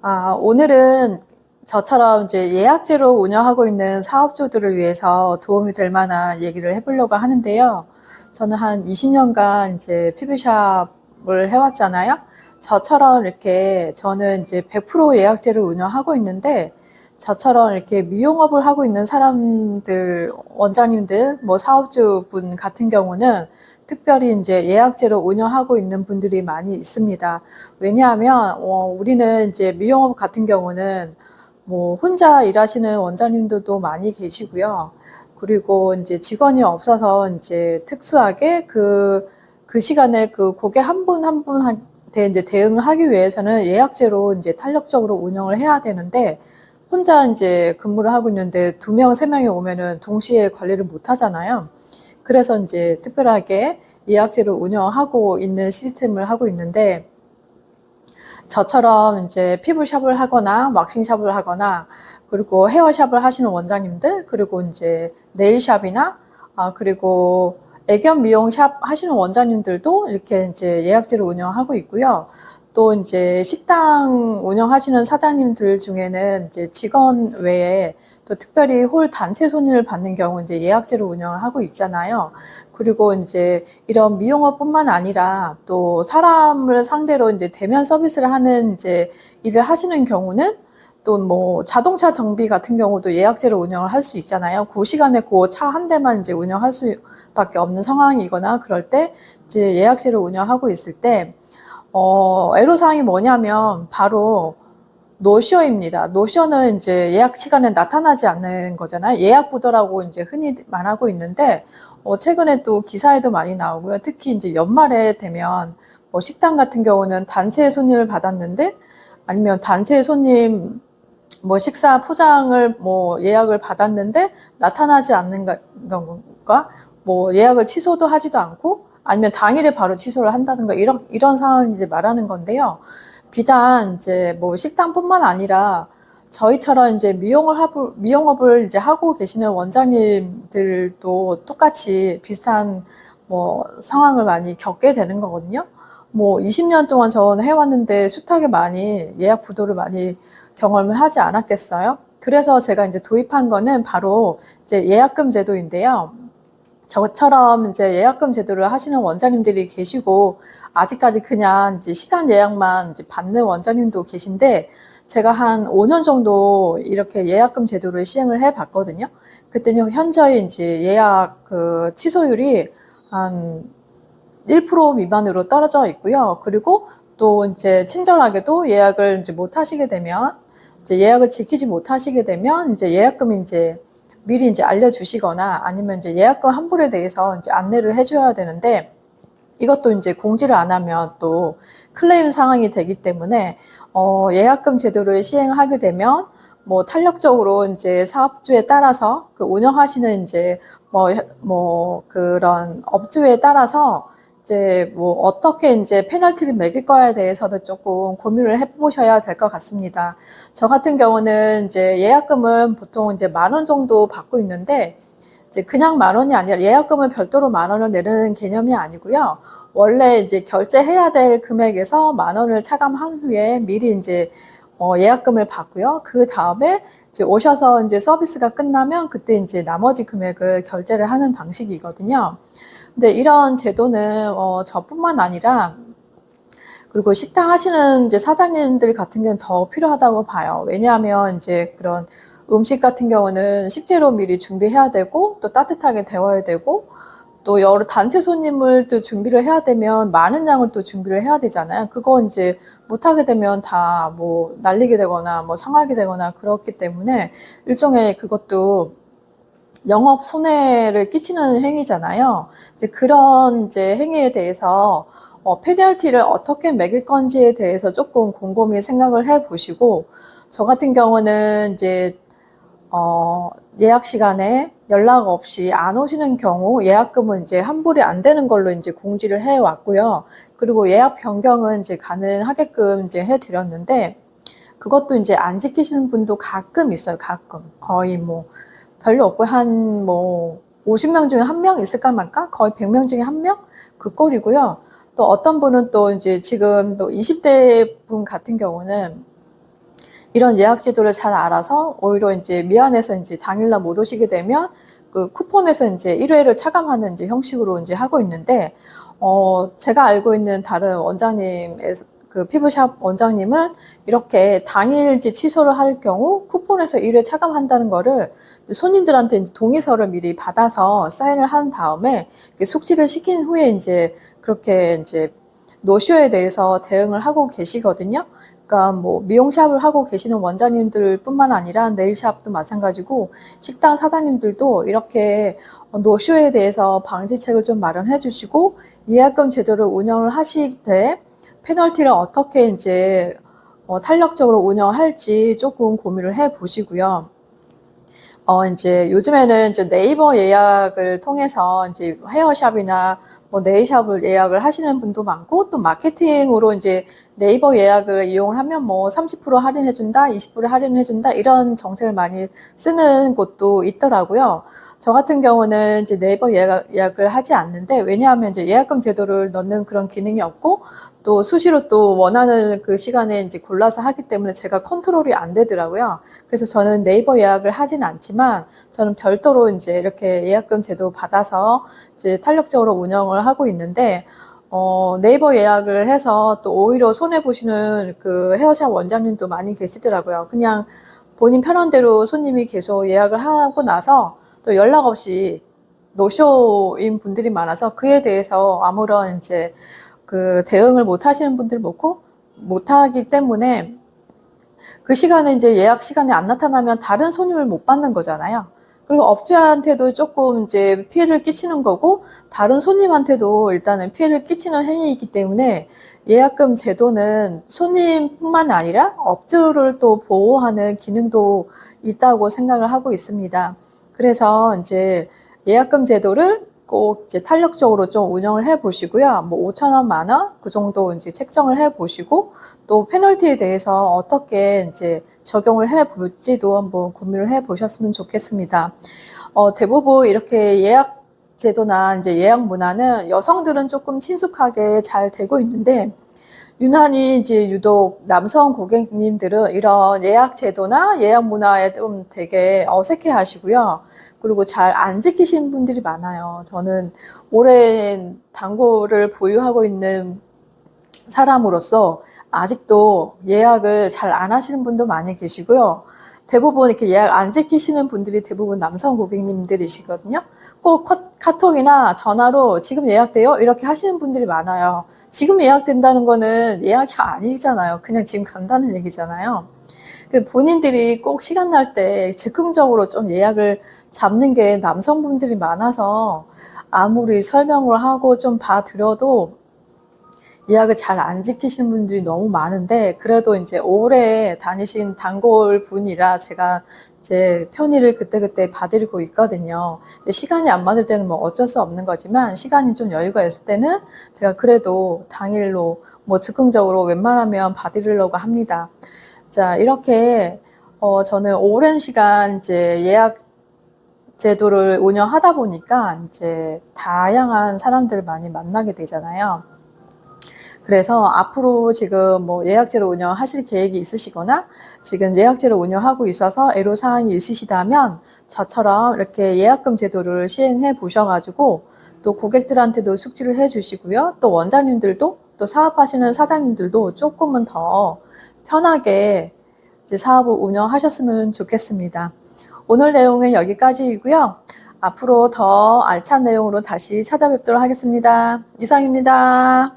오늘은 저처럼 이제 예약제로 운영하고 있는 사업주들을 위해서 도움이 될 만한 얘기를 해보려고 하는데요. 저는 한 20년간 이제 피부샵을 해왔잖아요. 저처럼 이렇게 저는 이제 100% 예약제를 운영하고 있는데, 저처럼 이렇게 미용업을 하고 있는 사람들, 원장님들, 뭐 사업주분 같은 경우는 특별히 이제 예약제로 운영하고 있는 분들이 많이 있습니다. 왜냐하면 우리는 이제 미용업 같은 경우는 뭐 혼자 일하시는 원장님들도 많이 계시고요. 그리고 이제 직원이 없어서 이제 특수하게 그 시간에 그 고객 한 분 한 분한테 이제 대응을 하기 위해서는 예약제로 이제 탄력적으로 운영을 해야 되는데, 혼자 이제 근무를 하고 있는데 2명, 3명이 오면은 동시에 관리를 못 하잖아요. 그래서 이제 특별하게 예약제로 운영하고 있는 시스템을 하고 있는데, 저처럼 이제 피부샵을 하거나 왁싱샵을 하거나 그리고 헤어샵을 하시는 원장님들, 그리고 이제 네일샵이나 그리고 애견 미용샵 하시는 원장님들도 이렇게 이제 예약제로 운영하고 있고요. 또 이제 식당 운영하시는 사장님들 중에는 이제 직원 외에 또 특별히 홀 단체 손님을 받는 경우 이제 예약제로 운영을 하고 있잖아요. 그리고 이제 이런 미용업뿐만 아니라 또 사람을 상대로 이제 대면 서비스를 하는 이제 일을 하시는 경우는 또 뭐 자동차 정비 같은 경우도 예약제로 운영을 할 수 있잖아요. 그 시간에 그 차 한 대만 이제 운영할 수밖에 없는 상황이거나 그럴 때 이제 예약제로 운영하고 있을 때 애로사항이 뭐냐면 바로 노쇼입니다. 노쇼는 이제 예약 시간에 나타나지 않는 거잖아요. 예약 부도라고 이제 흔히 말하고 있는데, 최근에 또 기사에도 많이 나오고요. 특히 이제 연말에 되면 뭐 식당 같은 경우는 단체 손님을 받았는데, 아니면 단체 손님 뭐 식사 포장을 뭐 예약을 받았는데 나타나지 않는 건가? 뭐 예약을 취소도 하지도 않고 아니면 당일에 바로 취소를 한다든가 이런 상황을 이제 말하는 건데요. 비단 이제 뭐 식당뿐만 아니라 저희처럼 이제 미용업을 이제 하고 계시는 원장님들도 똑같이 비슷한 뭐 상황을 많이 겪게 되는 거거든요. 뭐 20년 동안 저는 해왔는데 숱하게 많이 예약 부도를 많이 경험을 하지 않았겠어요? 그래서 제가 이제 도입한 거는 바로 이제 예약금 제도인데요. 저처럼 이제 예약금 제도를 하시는 원장님들이 계시고, 아직까지 그냥 이제 시간 예약만 이제 받는 원장님도 계신데, 제가 한 5년 정도 이렇게 예약금 제도를 시행을 해 봤거든요. 그때는 현저히 이제 예약 그 취소율이 한 1% 미만으로 떨어져 있고요. 그리고 또 이제 친절하게도 예약을 이제 못 하시게 되면, 이제 예약을 지키지 못하시게 되면 이제 예약금이 이제 미리 이제 알려주시거나 아니면 이제 예약금 환불에 대해서 이제 안내를 해줘야 되는데, 이것도 이제 공지를 안 하면 또 클레임 상황이 되기 때문에 예약금 제도를 시행하게 되면 뭐 탄력적으로 이제 사업주에 따라서 그 운영하시는 이제 뭐 그런 업주에 따라서 이제 뭐 어떻게 이제 페널티를 매길 거에 대해서도 조금 고민을 해보셔야 될 것 같습니다. 저 같은 경우는 이제 예약금은 보통 이제 10,000원 정도 받고 있는데, 이제 그냥 10,000원이 아니라 예약금을 별도로 10,000원을 내는 개념이 아니고요. 원래 이제 결제해야 될 금액에서 10,000원을 차감한 후에 미리 이제 예약금을 받고요. 그 다음에 이제 오셔서 이제 서비스가 끝나면 그때 이제 나머지 금액을 결제를 하는 방식이거든요. 근데 이런 제도는 저뿐만 아니라 그리고 식당 하시는 이제 사장님들 같은 경우는 더 필요하다고 봐요. 왜냐하면 이제 그런 음식 같은 경우는 식재료 미리 준비해야 되고 또 따뜻하게 데워야 되고 또 여러 단체 손님을 또 준비를 해야 되면 많은 양을 또 준비를 해야 되잖아요. 그거 이제 못하게 되면 다 뭐 날리게 되거나 뭐 상하게 되거나 그렇기 때문에 일종의 그것도 영업 손해를 끼치는 행위잖아요. 이제 그런 이제 행위에 대해서 페널티를 어떻게 매길 건지에 대해서 조금 곰곰이 생각을 해 보시고, 저 같은 경우는 이제 예약 시간에 연락 없이 안 오시는 경우 예약금은 이제 환불이 안 되는 걸로 이제 공지를 해 왔고요. 그리고 예약 변경은 이제 가능하게끔 이제 해 드렸는데, 그것도 이제 안 지키시는 분도 가끔 있어요. 가끔. 거의 뭐 별로 없고 한 뭐 50명 중에 1명 있을까 말까? 거의 100명 중에 1명? 그 꼴이고요. 또 어떤 분은 또 이제 지금 또 20대 분 같은 경우는 이런 예약 제도를 잘 알아서 오히려 이제 미안해서 이제 당일날 못 오시게 되면 그 쿠폰에서 이제 1회를 차감하는 이제 형식으로 이제 하고 있는데, 제가 알고 있는 다른 원장님의 그 피부샵 원장님은 이렇게 당일지 취소를 할 경우 쿠폰에서 1회 차감한다는 거를 손님들한테 이제 동의서를 미리 받아서 사인을 한 다음에 숙지를 시킨 후에 이제 그렇게 이제 노쇼에 대해서 대응을 하고 계시거든요. 그러니까 뭐 미용샵을 하고 계시는 원장님들 뿐만 아니라 네일샵도 마찬가지고 식당 사장님들도 이렇게 노쇼에 대해서 방지책을 좀 마련해 주시고 예약금 제도를 운영을 하실 때 페널티를 어떻게 이제 탄력적으로 운영할지 조금 고민을 해 보시고요. 이제 요즘에는 이제 네이버 예약을 통해서 이제 헤어샵이나 뭐 네일샵을 예약을 하시는 분도 많고, 또 마케팅으로 이제 네이버 예약을 이용을 하면 뭐 30% 할인해준다, 20% 할인해준다, 이런 정책을 많이 쓰는 곳도 있더라고요. 저 같은 경우는 이제 네이버 예약을 하지 않는데, 왜냐하면 이제 예약금 제도를 넣는 그런 기능이 없고, 또 수시로 또 원하는 그 시간에 이제 골라서 하기 때문에 제가 컨트롤이 안 되더라고요. 그래서 저는 네이버 예약을 하진 않지만, 저는 별도로 이제 이렇게 예약금 제도 받아서 이제 탄력적으로 운영을 하고 있는데, 네이버 예약을 해서 또 오히려 손해보시는 그 헤어샵 원장님도 많이 계시더라고요. 그냥 본인 편한 대로 손님이 계속 예약을 하고 나서 또 연락 없이 노쇼인 분들이 많아서 그에 대해서 아무런 이제 그 대응을 못 하시는 분들 못 하기 때문에 그 시간에 이제 예약 시간에 안 나타나면 다른 손님을 못 받는 거잖아요. 그리고 업주한테도 조금 이제 피해를 끼치는 거고, 다른 손님한테도 일단은 피해를 끼치는 행위이기 때문에 예약금 제도는 손님뿐만 아니라 업주를 또 보호하는 기능도 있다고 생각을 하고 있습니다. 그래서 이제 예약금 제도를 꼭 이제 탄력적으로 좀 운영을 해 보시고요. 뭐 5,000원, 10,000원 그 정도 이제 책정을 해 보시고, 또 페널티에 대해서 어떻게 이제 적용을 해 볼지도 한번 고민을 해 보셨으면 좋겠습니다. 대부분 이렇게 예약 제도나 이제 예약 문화는 여성들은 조금 친숙하게 잘 되고 있는데, 유난히 이제 유독 남성 고객님들은 이런 예약 제도나 예약 문화에 좀 되게 어색해 하시고요. 그리고 잘 안 지키시는 분들이 많아요. 저는 오랜 단골을 보유하고 있는 사람으로서 아직도 예약을 잘 안 하시는 분도 많이 계시고요. 대부분 이렇게 예약 안 지키시는 분들이 대부분 남성 고객님들이시거든요. 꼭 카톡이나 전화로 지금 예약돼요? 이렇게 하시는 분들이 많아요. 지금 예약된다는 거는 예약이 아니잖아요. 그냥 지금 간다는 얘기잖아요. 본인들이 꼭 시간 날 때 즉흥적으로 좀 예약을 잡는 게 남성분들이 많아서 아무리 설명을 하고 좀 봐드려도 예약을 잘 안 지키시는 분들이 너무 많은데, 그래도 이제 오래 다니신 단골 분이라 제가 이제 편의를 그때그때 봐드리고 있거든요. 시간이 안 맞을 때는 뭐 어쩔 수 없는 거지만, 시간이 좀 여유가 있을 때는 제가 그래도 당일로 뭐 즉흥적으로 웬만하면 봐드리려고 합니다. 자, 이렇게 저는 오랜 시간 이제 예약 제도를 운영하다 보니까 이제 다양한 사람들을 많이 만나게 되잖아요. 그래서 앞으로 지금 뭐 예약제로 운영하실 계획이 있으시거나 지금 예약제로 운영하고 있어서 애로사항이 있으시다면 저처럼 이렇게 예약금 제도를 시행해 보셔가지고 또 고객들한테도 숙지를 해 주시고요. 또 원장님들도 또 사업하시는 사장님들도 조금은 더 편하게 이제 사업을 운영하셨으면 좋겠습니다. 오늘 내용은 여기까지이고요. 앞으로 더 알찬 내용으로 다시 찾아뵙도록 하겠습니다. 이상입니다.